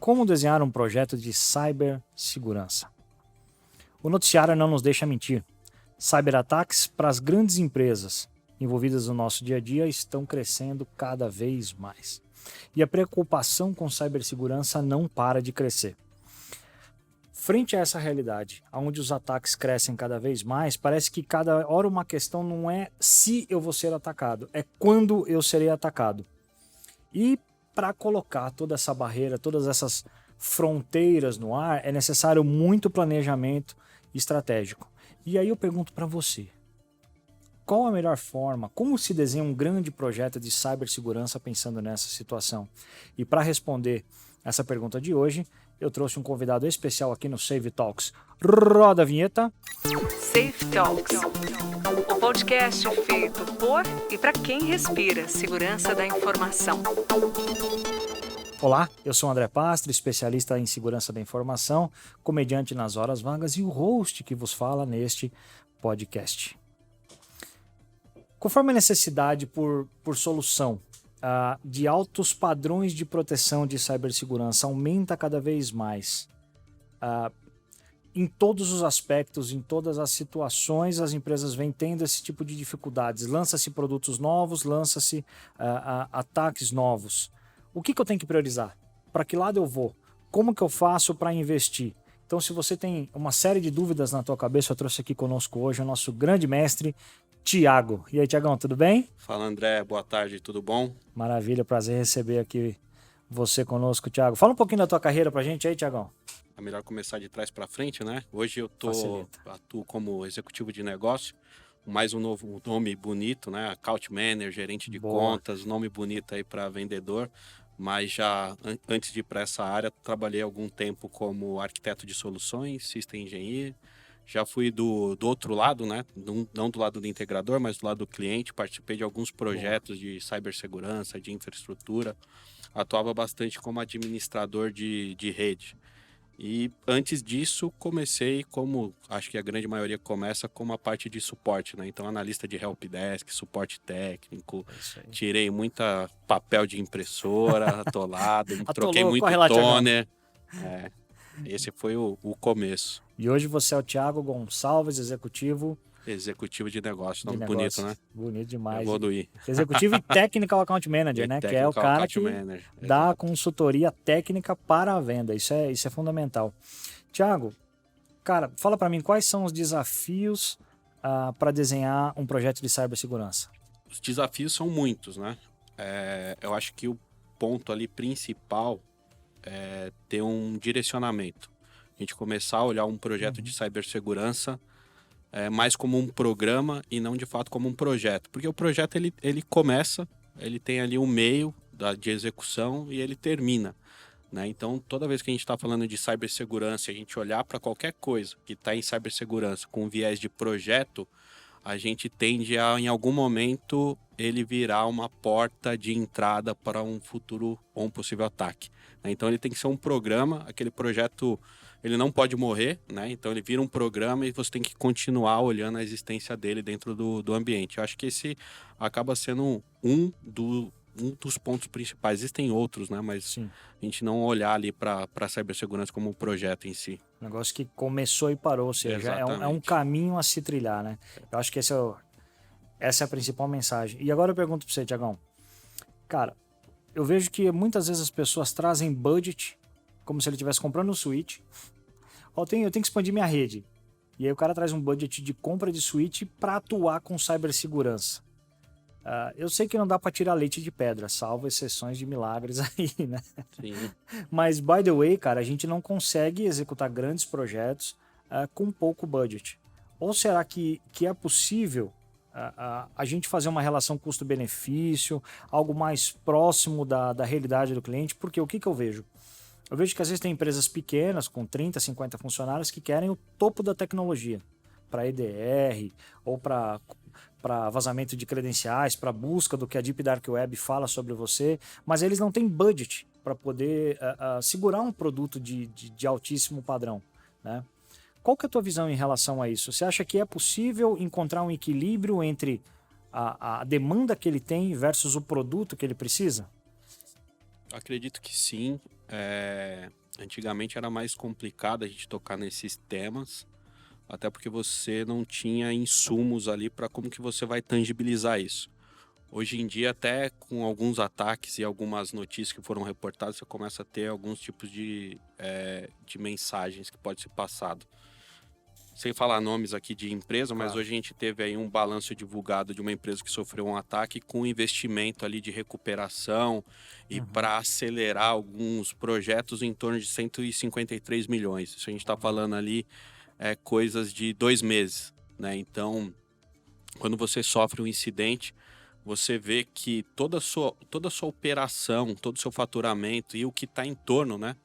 Como desenhar um projeto de cibersegurança? O noticiário não nos deixa mentir. Cyberataques para as grandes empresas envolvidas no nosso dia a dia estão crescendo cada vez mais. E a preocupação com cibersegurança não para de crescer. Frente a essa realidade, onde os ataques crescem cada vez mais, parece que cada hora uma questão não é se eu vou ser atacado, é quando eu serei atacado. E para colocar toda essa barreira, todas essas fronteiras no ar, é necessário muito planejamento estratégico. E aí eu pergunto para você, qual a melhor forma, como se desenha um grande projeto de cibersegurança pensando nessa situação? E para responder essa pergunta de hoje, eu trouxe um convidado especial aqui no Save Talks. Roda a vinheta. Safe Talks, o podcast feito por e para quem respira segurança da informação. Olá, eu sou André Pastre, especialista em segurança da informação, comediante nas horas vagas e o host que vos fala neste podcast. Conforme a necessidade por solução de altos padrões de proteção de cibersegurança aumenta cada vez mais, em todos os aspectos, em todas as situações, as empresas vêm tendo esse tipo de dificuldades. Lança-se produtos novos, lança-se ataques novos. O que eu tenho que priorizar? Para que lado eu vou? Como que eu faço para investir? Então, se você tem uma série de dúvidas na tua cabeça, eu trouxe aqui conosco hoje o nosso grande mestre, Thiago. E aí, Thiagão, tudo bem? Fala, André. Boa tarde, tudo bom? Maravilha, prazer receber aqui você conosco, Thiago. Fala um pouquinho da tua carreira pra gente aí, Thiagão. É melhor começar de trás para frente, né? Hoje eu atuo como executivo de negócio, mais um novo nome bonito, né? Account Manager, gerente de contas, nome bonito aí para vendedor. Mas já antes de ir para essa área, trabalhei algum tempo como arquiteto de soluções, System Engineer. Já fui do outro lado, né? Não do lado do integrador, mas do lado do cliente. Participei de alguns projetos de cibersegurança, de infraestrutura. Atuava bastante como administrador de rede. E antes disso, comecei como, acho que a grande maioria começa, como a parte de suporte, né? Então, analista de helpdesk, suporte técnico. Tirei muita papel de impressora, troquei muito toner. Esse foi o começo. E hoje você é o Thiago Gonçalves, executivo de negócio. Nome bonito, né? Bonito demais. Evoluir. Executivo e Technical Account Manager, né? Que é o cara que dá consultoria técnica para a venda. Isso é fundamental. Thiago, cara, fala para mim quais são os desafios para desenhar um projeto de cibersegurança. Os desafios são muitos, né? Eu acho que o ponto ali principal é ter um direcionamento. A gente começar a olhar um projeto de cibersegurança mais como um programa e não de fato como um projeto. Porque o projeto ele começa, ele tem ali um meio de execução e ele termina, né? Então, toda vez que a gente está falando de cibersegurança, a gente olhar para qualquer coisa que está em cibersegurança com viés de projeto, a gente tende a, em algum momento, ele virar uma porta de entrada para um futuro ou um possível ataque, né? Então, ele tem que ser um programa, aquele projeto ele não pode morrer, né? Então ele vira um programa e você tem que continuar olhando a existência dele dentro do ambiente. Eu acho que esse acaba sendo um dos pontos principais. Existem outros, né? Mas sim, a gente não olhar ali para a cibersegurança como um projeto em si. Um negócio que começou e parou, ou seja, é um caminho a se trilhar, né? Eu acho que essa é a principal mensagem. E agora eu pergunto para você, Thiagão. Cara, eu vejo que muitas vezes as pessoas trazem budget como se ele estivesse comprando um switch. Eu tenho que expandir minha rede. E aí o cara traz um budget de compra de switch para atuar com cibersegurança. Eu sei que não dá para tirar leite de pedra, salvo exceções de milagres aí, né? Sim. Mas, by the way, cara, a gente não consegue executar grandes projetos com pouco budget. Ou será que é possível a gente fazer uma relação custo-benefício, algo mais próximo da realidade do cliente? Porque o que eu vejo? Eu vejo que às vezes tem empresas pequenas, com 30, 50 funcionários, que querem o topo da tecnologia, para EDR, ou para vazamento de credenciais, para busca do que a Deep Dark Web fala sobre você, mas eles não têm budget para poder segurar um produto de altíssimo padrão, né? Qual que é a tua visão em relação a isso? Você acha que é possível encontrar um equilíbrio entre a demanda que ele tem versus o produto que ele precisa? Acredito que sim. antigamente era mais complicado a gente tocar nesses temas, até porque você não tinha insumos ali para como que você vai tangibilizar isso. Hoje em dia, até com alguns ataques e algumas notícias que foram reportadas, você começa a ter alguns tipos de mensagens que pode ser passado. Sem falar nomes aqui de empresa, mas hoje a gente teve aí um balanço divulgado de uma empresa que sofreu um ataque com investimento ali de recuperação e para acelerar alguns projetos em torno de 153 milhões. Isso a gente está falando ali coisas de 2 meses, né? Então, quando você sofre um incidente, você vê que toda a sua operação, todo o seu faturamento e o que está em torno, né?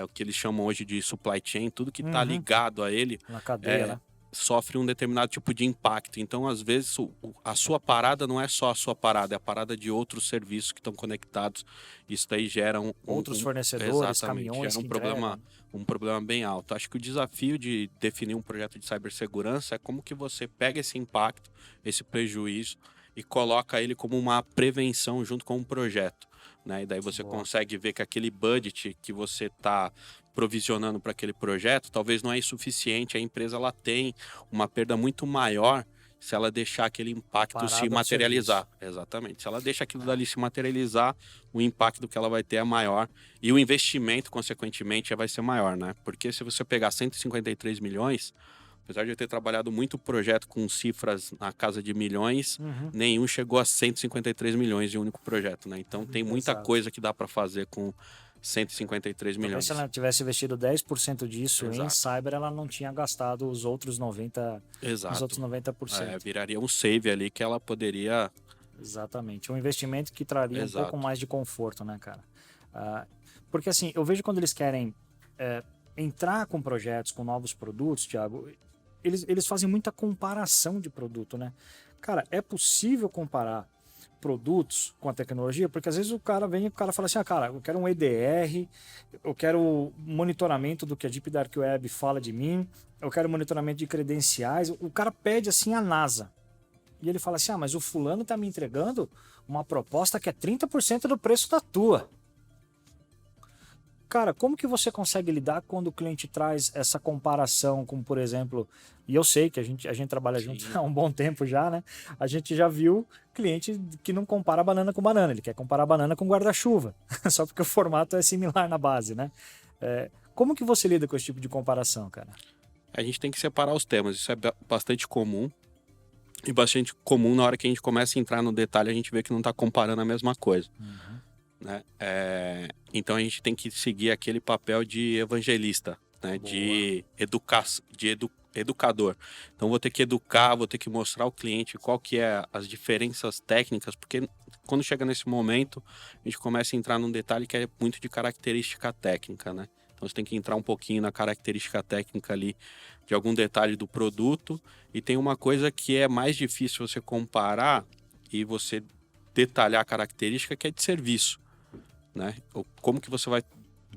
O que eles chamam hoje de supply chain, tudo que está ligado a ele, Na cadeia, né? sofre um determinado tipo de impacto. Então, às vezes, a sua parada não é só a sua parada, é a parada de outros serviços que estão conectados. Isso daí gera outros fornecedores, exatamente, caminhões gera que entregam. um problema bem alto. Acho que o desafio de definir um projeto de cibersegurança é como que você pega esse impacto, esse prejuízo e coloca ele como uma prevenção junto com um projeto, né? E daí você consegue ver que aquele budget que você está provisionando para aquele projeto talvez não é suficiente. A empresa ela tem uma perda muito maior se ela deixar aquele impacto se materializar. Exatamente. Se ela deixa aquilo dali se materializar, o impacto que ela vai ter é maior e o investimento, consequentemente, vai ser maior, né? Porque se você pegar 153 milhões, apesar de eu ter trabalhado muito projeto com cifras na casa de milhões, nenhum chegou a 153 milhões de um único projeto, né? Então tem muita coisa que dá para fazer com 153 milhões. Se ela tivesse investido 10% disso Exato. em cyber, ela não tinha gastado os outros 90%. Exato. Os outros 90%. Viraria um save ali que ela poderia... Exatamente. Um investimento que traria Exato. um pouco mais de conforto, né, cara? Porque assim, eu vejo quando eles querem entrar com projetos, com novos produtos, Thiago, eles fazem muita comparação de produto, né? Cara, é possível comparar produtos com a tecnologia? Porque às vezes o cara vem e o cara fala assim, cara, eu quero um EDR, eu quero monitoramento do que a Deep Dark Web fala de mim, eu quero monitoramento de credenciais. O cara pede assim a NASA. E ele fala assim, mas o fulano tá me entregando uma proposta que é 30% do preço da tua. Cara, como que você consegue lidar quando o cliente traz essa comparação com, por exemplo, e eu sei que a gente trabalha junto há um bom tempo já, né? A gente já viu cliente que não compara banana com banana, ele quer comparar banana com guarda-chuva, só porque o formato é similar na base, né? Como que você lida com esse tipo de comparação, cara? A gente tem que separar os temas, isso é bastante comum. E bastante comum na hora que a gente começa a entrar no detalhe, a gente vê que não está comparando a mesma coisa. Né? Então a gente tem que seguir aquele papel de evangelista, né? De educador. Então vou ter que educar, vou ter que mostrar ao cliente qual que é as diferenças técnicas, porque quando chega nesse momento, a gente começa a entrar num detalhe que é muito de característica técnica, né? Então você tem que entrar um pouquinho na característica técnica ali de algum detalhe do produto. E tem uma coisa que é mais difícil você comparar e você detalhar a característica, que é de serviço, né? Como que você vai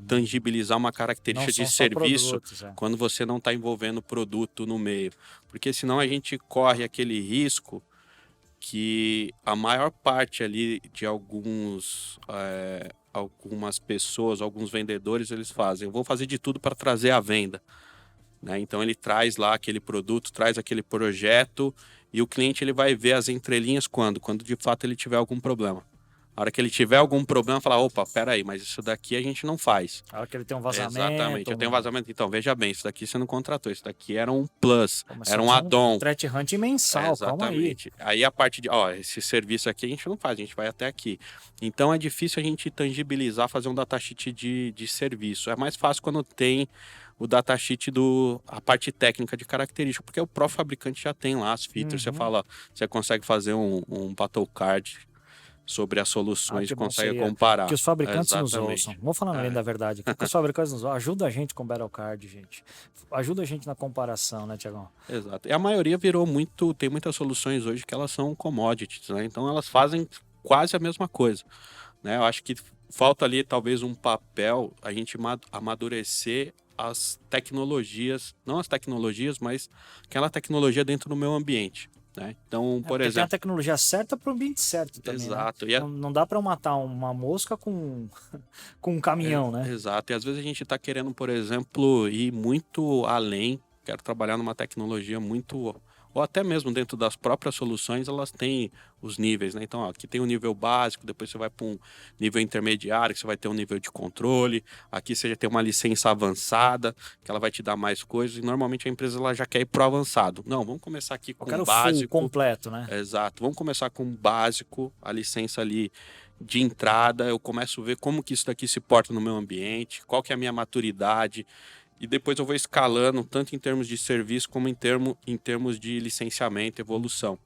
tangibilizar uma característica de serviço produtos, quando você não está envolvendo produto no meio? Porque senão a gente corre aquele risco que a maior parte ali de algumas pessoas, alguns vendedores, eles fazem. Eu vou fazer de tudo para trazer a venda, né? Então ele traz lá aquele produto, traz aquele projeto e o cliente ele vai ver as entrelinhas quando de fato ele tiver algum problema. A hora que ele tiver algum problema, falar, opa, peraí, mas isso daqui a gente não faz. A hora que ele tem um vazamento. Exatamente, eu tenho um vazamento. Então, veja bem, isso daqui você não contratou, isso daqui era um plus, era um add-on. Um threat hunt mensal, exatamente. Calma aí a parte de, esse serviço aqui a gente não faz, a gente vai até aqui. Então é difícil a gente tangibilizar, fazer um datasheet de serviço. É mais fácil quando tem o datasheet a parte técnica de característica, porque o próprio fabricante já tem lá as features, você fala, você consegue fazer um battle card sobre as soluções, consegue comparar. Que os fabricantes nos ouçam. Vamos falar além da verdade. Que os fabricantes nos ouçam. Ajuda a gente com Battle Card, gente. Ajuda a gente na comparação, né, Tiagão? Exato. E a maioria tem muitas soluções hoje que elas são commodities, né? Então elas fazem quase a mesma coisa, né? Eu acho que falta ali talvez um papel, a gente amadurecer as tecnologias, não as tecnologias, mas aquela tecnologia dentro do meu ambiente. né? Então, por Porque tem a exemplo... tecnologia certa para o ambiente certo também, Exato. né? Não dá para matar uma mosca com um caminhão, né? Exato. E às vezes a gente está querendo, por exemplo, ir muito além, quero trabalhar numa tecnologia muito... Ou até mesmo dentro das próprias soluções, elas têm os níveis, né? Então, ó, aqui tem um nível básico, depois você vai para um nível intermediário, que você vai ter um nível de controle. Aqui você já tem uma licença avançada, que ela vai te dar mais coisas. E normalmente a empresa ela já quer ir para o avançado. Não, vamos começar aqui com o básico. Full completo, né? Exato. Vamos começar com o básico, a licença ali de entrada. Eu começo a ver como que isso daqui se porta no meu ambiente, qual que é a minha maturidade. E depois eu vou escalando, tanto em termos de serviço, como em termos de licenciamento, evolução.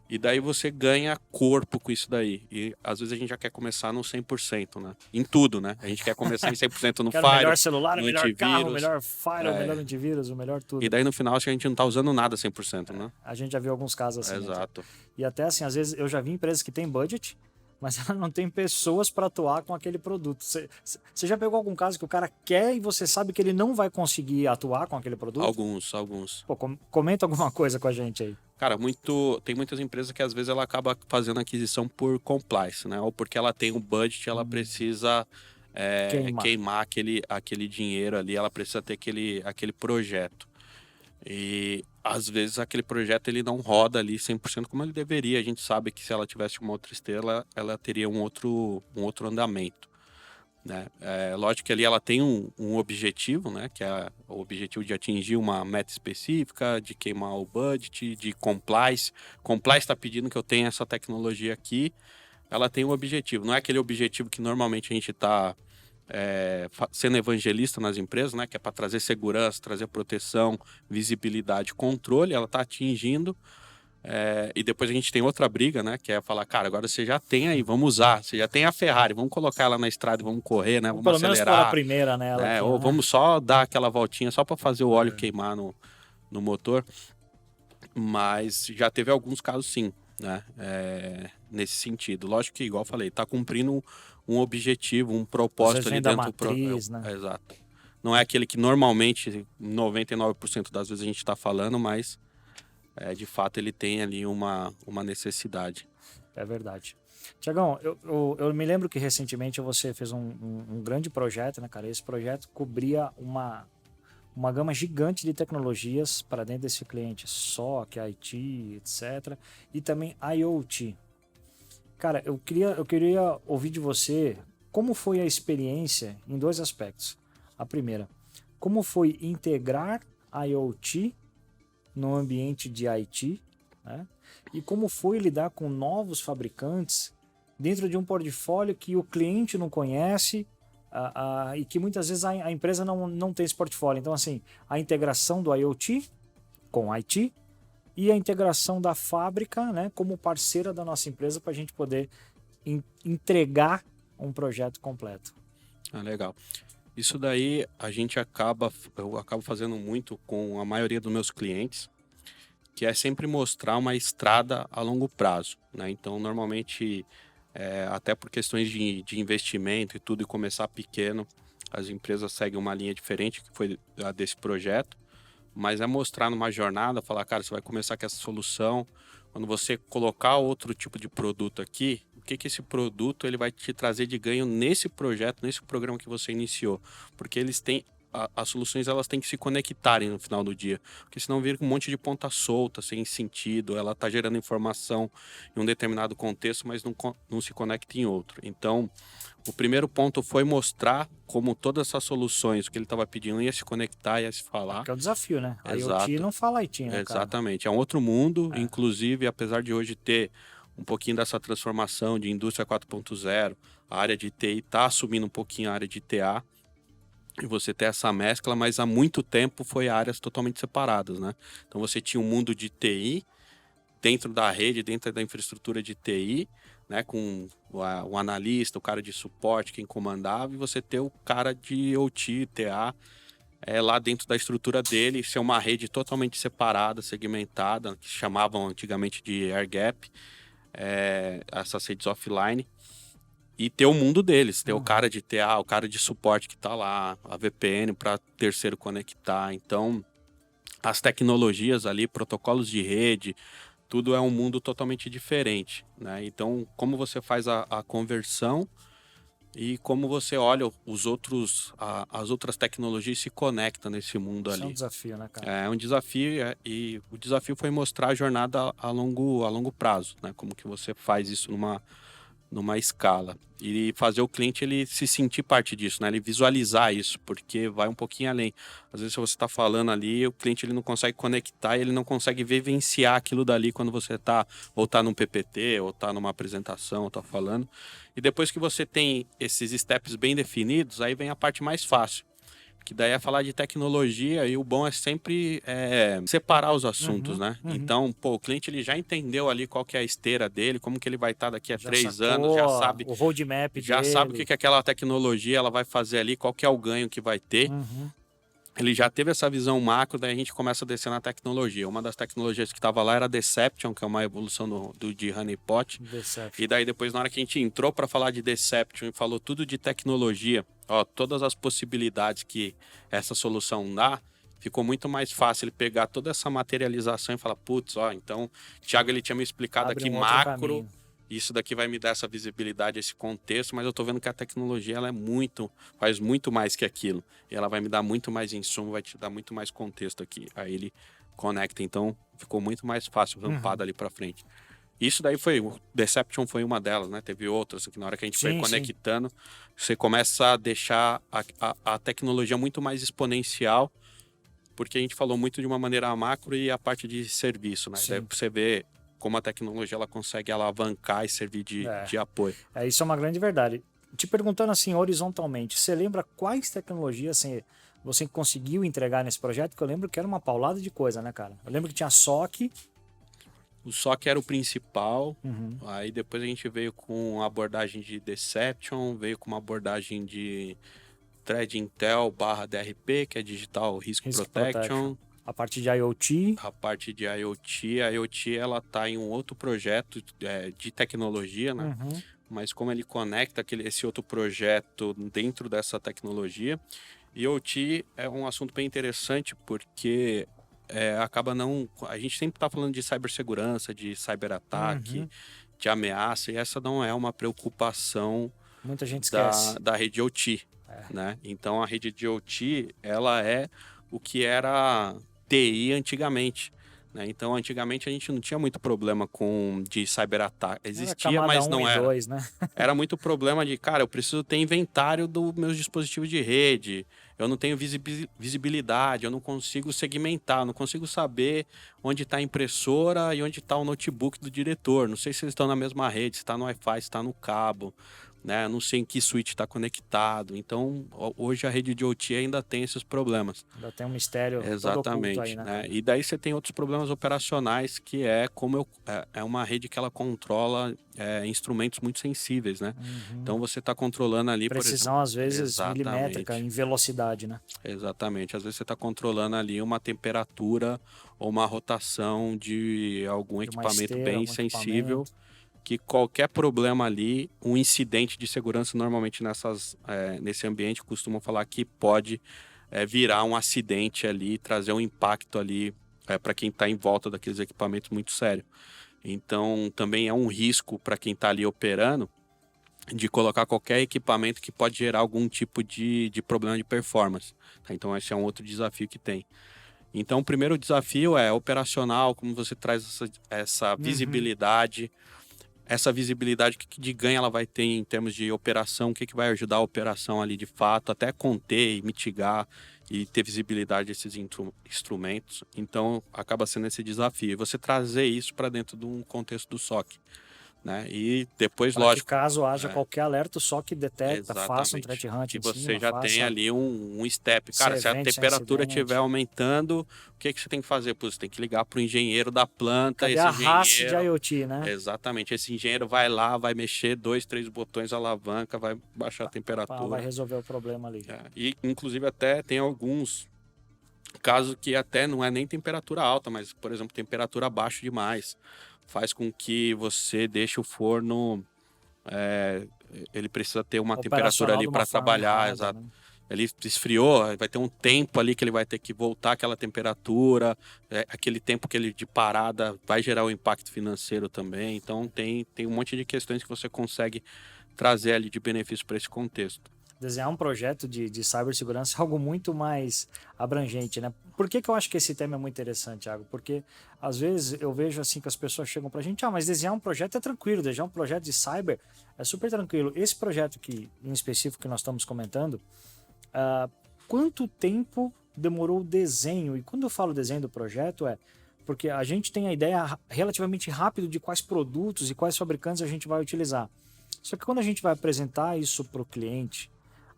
E daí você ganha corpo com isso daí. E às vezes a gente já quer começar no 100%, né? Em tudo, né? A gente quer começar em 100% no Quero o melhor Firewall, celular, o no melhor antivírus. carro, o melhor Firewall, o melhor antivírus, o melhor tudo. E daí no final acho que a gente não está usando nada 100%, né? A gente já viu alguns casos assim. Exato. Né? E até assim, às vezes eu já vi empresas que têm budget, mas ela não tem pessoas para atuar com aquele produto. Você já pegou algum caso que o cara quer e você sabe que ele não vai conseguir atuar com aquele produto? Alguns. Pô, comenta alguma coisa com a gente aí. Cara, tem muitas empresas que às vezes ela acaba fazendo aquisição por compliance, né? Ou porque ela tem um budget, ela precisa queimar aquele dinheiro ali, ela precisa ter aquele projeto. E às vezes aquele projeto ele não roda ali 100% como ele deveria. A gente sabe que se ela tivesse uma outra esteira, ela teria um outro andamento, né? Lógico que ali ela tem um objetivo, né? Que é o objetivo de atingir uma meta específica, de queimar o budget, de compliance. Compliance está pedindo que eu tenha essa tecnologia aqui. Ela tem um objetivo. Não é aquele objetivo que normalmente a gente está sendo evangelista nas empresas, né? Que é para trazer segurança, trazer proteção, visibilidade, controle. Ela está atingindo. E depois a gente tem outra briga, né? Que é falar, cara, agora você já tem aí, vamos usar. Você já tem a Ferrari, vamos colocar ela na estrada e vamos correr, né? Vamos pelo acelerar. Menos pôr a primeira nela. Aqui, Ou né? vamos só dar aquela voltinha só para fazer o óleo queimar no motor. Mas já teve alguns casos sim, né? Nesse sentido. Lógico que, igual eu falei, está cumprindo um objetivo, um propósito ali dentro do programa. Né? Exato. Não é aquele que normalmente 99% das vezes a gente está falando, mas de fato ele tem ali uma necessidade. É verdade. Tiagão, eu me lembro que recentemente você fez um grande projeto, né, cara? Esse projeto cobria uma gama gigante de tecnologias para dentro desse cliente, SOC, IT, etc. E também IoT. Cara, eu queria ouvir de você como foi a experiência em dois aspectos. A primeira, como foi integrar IoT no ambiente de IT, né? E como foi lidar com novos fabricantes dentro de um portfólio que o cliente não conhece e que muitas vezes a empresa não tem esse portfólio. Então, assim, a integração do IoT com IT e a integração da fábrica, né, como parceira da nossa empresa para a gente poder entregar um projeto completo. Legal. Isso daí eu acabo fazendo muito com a maioria dos meus clientes, que é sempre mostrar uma estrada a longo prazo, né? Então, normalmente, até por questões de investimento e tudo, e começar pequeno, as empresas seguem uma linha diferente, que foi a desse projeto, mas é mostrar numa jornada, falar, cara, você vai começar com essa solução, quando você colocar outro tipo de produto aqui, o que esse produto ele vai te trazer de ganho nesse projeto, nesse programa que você iniciou, porque eles têm as soluções elas têm que se conectarem no final do dia, porque senão vira um monte de ponta solta, sem sentido, ela está gerando informação em um determinado contexto, mas não se conecta em outro. Então, o primeiro ponto foi mostrar como todas essas soluções, o que ele estava pedindo, ia se conectar, ia se falar. Que é o desafio, né? Exato. IoT não fala IT, né, cara? Exatamente, é um outro mundo, inclusive, apesar de hoje ter um pouquinho dessa transformação de indústria 4.0, a área de TI está assumindo um pouquinho a área de TA, e você ter essa mescla, mas há muito tempo foi áreas totalmente separadas, né? Então você tinha um mundo de TI dentro da rede, dentro da infraestrutura de TI, né? Com o analista, o cara de suporte, quem comandava, e você ter o cara de OT, TA, lá dentro da estrutura dele, ser uma rede totalmente separada, segmentada, que chamavam antigamente de air gap, essas redes offline. E ter o mundo deles, ter o cara de TA, o cara de suporte que está lá, a VPN para terceiro conectar. Então, as tecnologias ali, protocolos de rede, tudo é um mundo totalmente diferente, né? Então, como você faz a conversão e como você olha as outras tecnologias se conectam nesse mundo Isso é um ali. desafio, né, cara? É um desafio e o desafio foi mostrar a jornada a longo prazo, né? Como que você faz isso numa escala e fazer o cliente ele se sentir parte disso, né? Ele visualizar isso, porque vai um pouquinho além. Às vezes se você está falando ali, o cliente ele não consegue conectar, ele não consegue vivenciar aquilo dali quando você está ou tá num PPT, ou tá numa apresentação, ou tá falando. E depois que você tem esses steps bem definidos, aí vem a parte mais fácil. Que daí é falar de tecnologia e o bom é sempre separar os assuntos, né? Então, pô, o cliente ele já entendeu ali qual que é a esteira dele, como que ele vai estar daqui a Já 3 sacou anos, já sabe, o roadmap já dele. sabe o que que aquela tecnologia ela vai fazer ali, qual que é o ganho que vai ter. Ele já teve essa visão macro, daí a gente começa a descer na tecnologia. Uma das tecnologias que estava lá era Deception, que é uma evolução de Honeypot. Deception. E daí depois, na hora que a gente entrou para falar de Deception e falou tudo de tecnologia, ó, todas as possibilidades que essa solução dá, ficou muito mais fácil ele pegar toda essa materialização e falar, putz, ó, então, o Thiago ele tinha me explicado Abre aqui um outro macro, caminho. isso daqui vai me dar essa visibilidade, esse contexto, mas eu tô vendo que a tecnologia ela faz muito mais que aquilo. E ela vai me dar muito mais insumo, vai te dar muito mais contexto aqui. Aí ele conecta, então ficou muito mais fácil rampar dali para frente. Isso daí o Deception foi uma delas, né? Teve outras, que na hora que a gente foi conectando, você começa a deixar a tecnologia muito mais exponencial, porque a gente falou muito de uma maneira macro e a parte de serviço, né? Daí você vê como a tecnologia ela consegue alavancar e servir de apoio. Isso é uma grande verdade. Te perguntando assim, horizontalmente, você lembra quais tecnologias você conseguiu entregar nesse projeto? Que eu lembro que era uma paulada de coisa, né, cara? Eu lembro que tinha SOC. O SOC era o principal, aí depois a gente veio com a abordagem de Deception, veio com uma abordagem de Threat Intel /DRP, que é Digital Risk Protection. A parte de IoT. A parte de IoT. A IoT ela está em um outro projeto de tecnologia, né? Mas como ele conecta esse outro projeto dentro dessa tecnologia. IoT é um assunto bem interessante porque acaba não... A gente sempre está falando de cibersegurança, de cyberataque, de ameaça, e essa não é uma preocupação muita gente esquece da rede IoT, né? Então a rede de IoT ela é o que era TI antigamente, né? Então antigamente a gente não tinha muito problema de cyberataque, existia, mas não era. 2, né? Era muito problema de, cara, eu preciso ter inventário dos meus dispositivos de rede, eu não tenho visibilidade, eu não consigo segmentar, eu não consigo saber onde está a impressora e onde está o notebook do diretor, não sei se eles estão na mesma rede, se está no Wi-Fi, se está no cabo, né? Eu não sei em que switch está conectado. Então, hoje a rede de IoT ainda tem esses problemas. Ainda tem um mistério. Exatamente, todo oculto aí, né? E daí você tem outros problemas operacionais, que é uma rede que ela controla instrumentos muito sensíveis, né? Então você está controlando ali, precisão, por exemplo, às vezes, milimétrica em velocidade, né? Exatamente. Às vezes você está controlando ali uma temperatura ou uma rotação de algum equipamento bem sensível. Que qualquer problema ali, um incidente de segurança, normalmente nesse ambiente, costumam falar que pode virar um acidente ali, trazer um impacto ali para quem está em volta daqueles equipamentos muito sério. Então, também é um risco para quem está ali operando de colocar qualquer equipamento que pode gerar algum tipo de problema de performance. Tá? Então, esse é um outro desafio que tem. Então, o primeiro desafio é operacional, como você traz essa visibilidade. Essa visibilidade, o que de ganho ela vai ter em termos de operação, o que vai ajudar a operação ali de fato, até conter e mitigar e ter visibilidade desses instrumentos. Então, acaba sendo esse desafio. E você trazer isso para dentro de um contexto do SOC. Né? E depois, pra lógico... que caso haja qualquer alerta, o SOC detecta, faça um Exatamente. threat hunt e você já tem ali um step. Se Cara, se a evento, se temperatura acidente. estiver aumentando, o que você tem que fazer? Pô, você tem que ligar para o engenheiro da planta. Cadê esse a raça de engenheiro... IoT, né? Exatamente. Esse engenheiro vai lá, vai mexer 2, 3 botões, alavanca, vai baixar a temperatura. Vai resolver o problema ali. E, inclusive, até tem alguns casos que até não é nem temperatura alta, mas, por exemplo, temperatura abaixo demais. Faz com que você deixe o forno... ele precisa ter uma temperatura ali para trabalhar, exato. Né? ele esfriou, vai ter um tempo ali que ele vai ter que voltar àquela temperatura, aquele tempo que ele de parada vai gerar um impacto financeiro também. Então tem um monte de questões que você consegue trazer ali de benefício para esse contexto. Desenhar um projeto de cibersegurança é algo muito mais abrangente, né? Por que eu acho que esse tema é muito interessante, Thiago? Porque às vezes eu vejo assim que as pessoas chegam pra gente, mas desenhar um projeto é tranquilo, desenhar um projeto de cyber é super tranquilo. Esse projeto que, em específico que nós estamos comentando, quanto tempo demorou o desenho? E quando eu falo desenho do projeto porque a gente tem a ideia relativamente rápido de quais produtos e quais fabricantes a gente vai utilizar. Só que quando a gente vai apresentar isso para o cliente,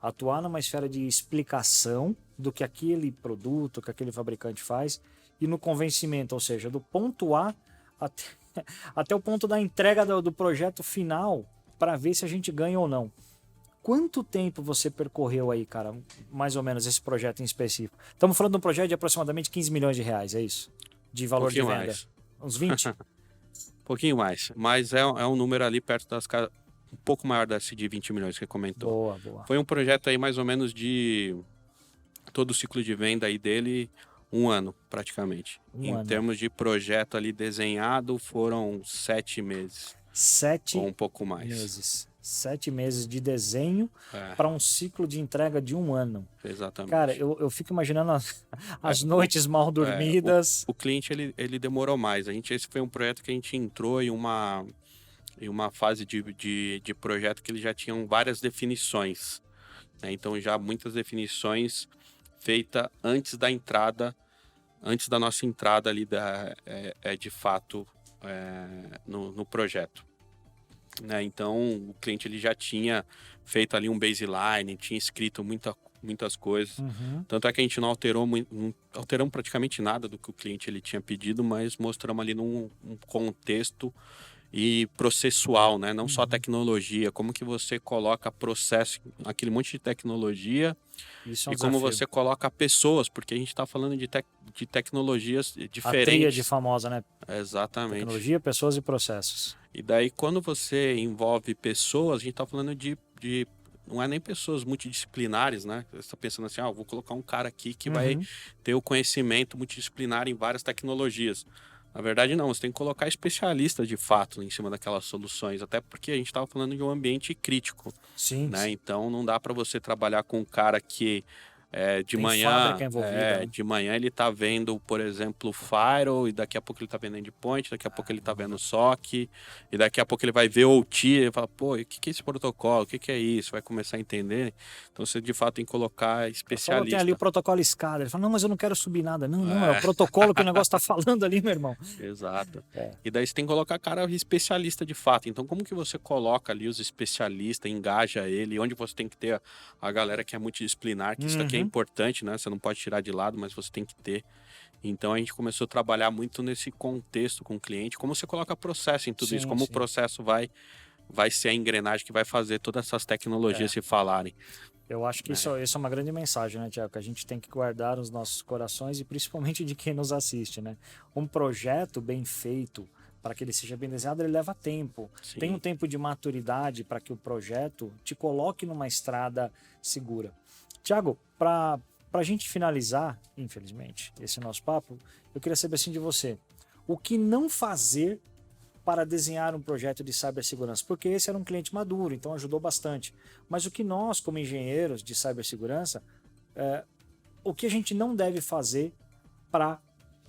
atuar numa esfera de explicação do que aquele produto, que aquele fabricante faz, e no convencimento, ou seja, do ponto A até o ponto da entrega do projeto final, para ver se a gente ganha ou não. Quanto tempo você percorreu aí, cara, mais ou menos, esse projeto em específico? Estamos falando de um projeto de aproximadamente 15 milhões de reais, é isso? De valor de venda. Mais. Uns 20? Um pouquinho mais, mas é um número ali perto das casas, um pouco maior desse de 20 milhões que comentou. Boa. Foi um projeto aí mais ou menos de todo o ciclo de venda aí dele, 1 ano praticamente. Em termos de projeto ali desenhado, foram 7 meses. 7 ou um pouco mais. meses. 7 meses de desenho para um ciclo de entrega de 1 ano. Exatamente. Cara, eu fico imaginando as noites mal dormidas. O cliente ele demorou mais. Esse foi um projeto que a gente entrou em uma fase de projeto que eles já tinham várias definições, né? Então já muitas definições feitas antes da nossa entrada ali de fato no projeto, né? Então o cliente ele já tinha feito ali um baseline, tinha escrito muitas coisas. Tanto é que a gente não alteramos praticamente nada do que o cliente ele tinha pedido, mas mostramos ali num contexto e processual, né? Não só tecnologia, como que você coloca processo, aquele monte de tecnologia, Isso é um como desafio. você coloca pessoas, porque a gente está falando de tecnologias diferentes. A tríade famosa, né? Exatamente. Tecnologia, pessoas e processos. E daí, quando você envolve pessoas, a gente está falando de não é nem pessoas multidisciplinares, né? Você está pensando assim, vou colocar um cara aqui que vai ter o conhecimento multidisciplinar em várias tecnologias. Na verdade, não. Você tem que colocar especialistas de fato em cima daquelas soluções, até porque a gente estava falando de um ambiente crítico. Sim. Né? Então, não dá para você trabalhar com um cara que de Tem manhã, fábrica envolvida. de manhã ele está vendo, por exemplo, Firewall, e daqui a pouco ele está vendo Endpoint, daqui a pouco ele está vendo SOC, e daqui a pouco ele vai ver OT, e fala, o que é esse protocolo? O que é isso? Vai começar a entender. Então, você de fato tem que colocar especialista. Tem ali o protocolo SCADA. Ele fala, não, mas eu não quero subir nada. Não, é o protocolo que o negócio está falando ali, meu irmão. Exato. E daí você tem que colocar cara especialista de fato. Então, como que você coloca ali os especialistas, engaja ele, onde você tem que ter a galera que é multidisciplinar, que isso aqui é importante, né? Você não pode tirar de lado, mas você tem que ter. Então, a gente começou a trabalhar muito nesse contexto com o cliente, como você coloca processo em tudo isso, como o processo vai ser a engrenagem que vai fazer todas essas tecnologias se falarem. Eu acho que isso é uma grande mensagem, né, Tiago? Que a gente tem que guardar nos nossos corações e principalmente de quem nos assiste, né? Um projeto bem feito, para que ele seja bem desenhado, ele leva tempo. Sim. Tem um tempo de maturidade para que o projeto te coloque numa estrada segura. Tiago, para a gente finalizar, infelizmente, esse nosso papo, eu queria saber assim de você. O que não fazer para desenhar um projeto de cibersegurança? Porque esse era um cliente maduro, então ajudou bastante. Mas o que nós, como engenheiros de cibersegurança, o que a gente não deve fazer para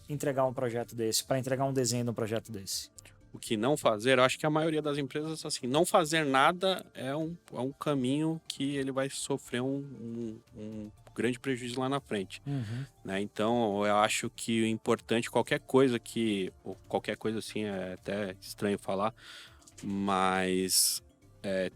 entregar um projeto desse, para entregar um desenho de um projeto desse? O que não fazer, eu acho que a maioria das empresas, assim, não fazer nada é um caminho que ele vai sofrer um grande prejuízo lá na frente. Né? Então, eu acho que o importante, qualquer coisa assim, é até estranho falar, mas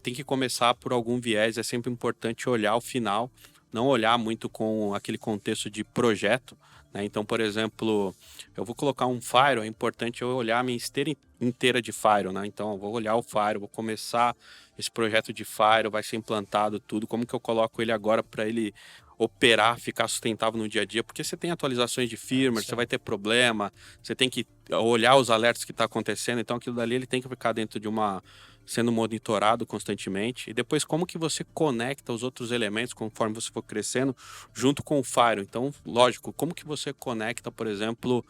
tem que começar por algum viés, é sempre importante olhar o final, não olhar muito com aquele contexto de projeto, né? Então, por exemplo, eu vou colocar um Firewall, é importante eu olhar a minha esteira inteira de Firewall, né? Então, eu vou olhar o Firewall, vou começar esse projeto de Firewall, vai ser implantado tudo, como que eu coloco ele agora para ele operar, ficar sustentável no dia a dia, porque você tem atualizações de firmware, você vai ter problema, você tem que olhar os alertas que está acontecendo, então aquilo dali ele tem que ficar dentro de uma sendo monitorado constantemente, e depois como que você conecta os outros elementos conforme você for crescendo junto com o Firewall. Então, lógico, como que você conecta, por exemplo,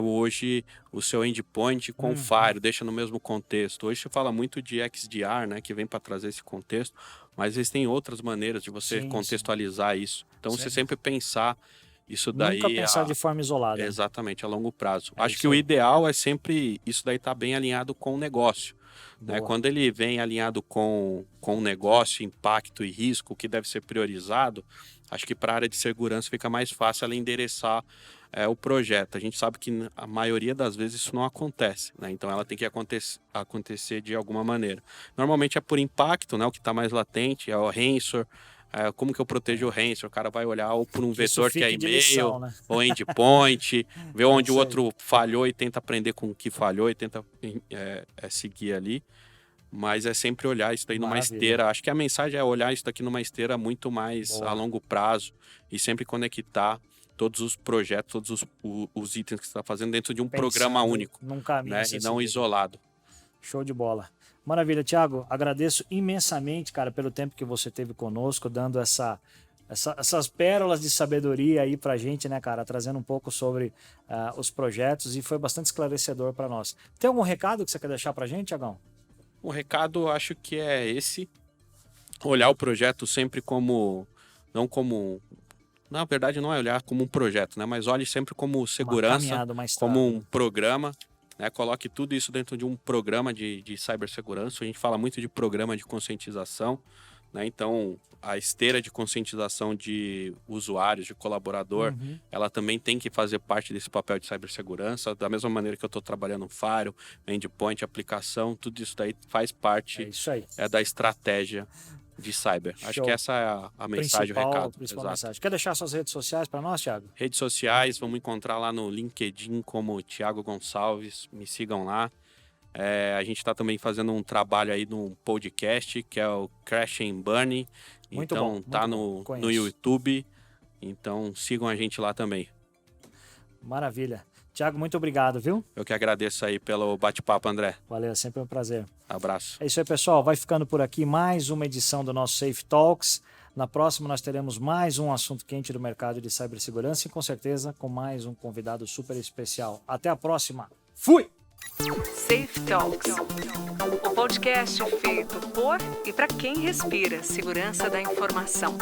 hoje o seu endpoint com o Firewall, deixa no mesmo contexto. Hoje se fala muito de XDR, né, que vem para trazer esse contexto, mas existem outras maneiras de você contextualizar isso. Então, você sempre pensar isso daí... Nunca pensar de forma isolada. Exatamente, a longo prazo. Acho que o ideal é sempre isso daí estar bem alinhado com o negócio. Né? Quando ele vem alinhado com o negócio, impacto e risco, que deve ser priorizado, acho que para a área de segurança fica mais fácil ela endereçar o projeto. A gente sabe que a maioria das vezes isso não acontece, né? Então ela tem que acontecer de alguma maneira. Normalmente é por impacto, né? O que está mais latente é o ransomware. Como que eu protejo o ransomware? O cara vai olhar ou por um vetor que é e-mail, né? Ou endpoint, ver onde o outro falhou e tenta aprender com o que falhou e tenta seguir ali. Mas é sempre olhar isso daí numa esteira. Acho que a mensagem é olhar isso daqui numa esteira muito mais a longo prazo e sempre conectar todos os projetos, todos os itens que você está fazendo dentro de um programa único, num caminho, né? E não isolado. Show de bola. Maravilha, Thiago. Agradeço imensamente, cara, pelo tempo que você teve conosco, dando essas pérolas de sabedoria aí pra gente, né, cara? Trazendo um pouco sobre os projetos e foi bastante esclarecedor para nós. Tem algum recado que você quer deixar pra gente, Thiagão? O recado, acho que é esse. Olhar o projeto sempre não como... Na verdade, não é olhar como um projeto, né? Mas olhe sempre como segurança, como um programa. Né, coloque tudo isso dentro de um programa de cibersegurança. A gente fala muito de programa de conscientização, né? Então, a esteira de conscientização de usuários, de colaborador, ela também tem que fazer parte desse papel de cibersegurança. Da mesma maneira que eu estou trabalhando no Firewall, endpoint, aplicação, tudo isso daí faz parte da estratégia de cyber. Show. Acho que essa é a mensagem, o recado. Mensagem. Quer deixar suas redes sociais para nós, Thiago? Redes sociais, vamos encontrar lá no LinkedIn como Thiago Gonçalves, me sigam lá. A gente está também fazendo um trabalho aí num podcast, que é o Crash and Burn. Então tá no YouTube, então sigam a gente lá também. Maravilha. Thiago, muito obrigado, viu? Eu que agradeço aí pelo bate-papo, André. Valeu, sempre um prazer. Abraço. É isso aí, pessoal. Vai ficando por aqui mais uma edição do nosso Safe Talks. Na próxima nós teremos mais um assunto quente do mercado de cibersegurança e com certeza com mais um convidado super especial. Até a próxima. Fui! Safe Talks, o podcast feito por e para quem respira segurança da informação.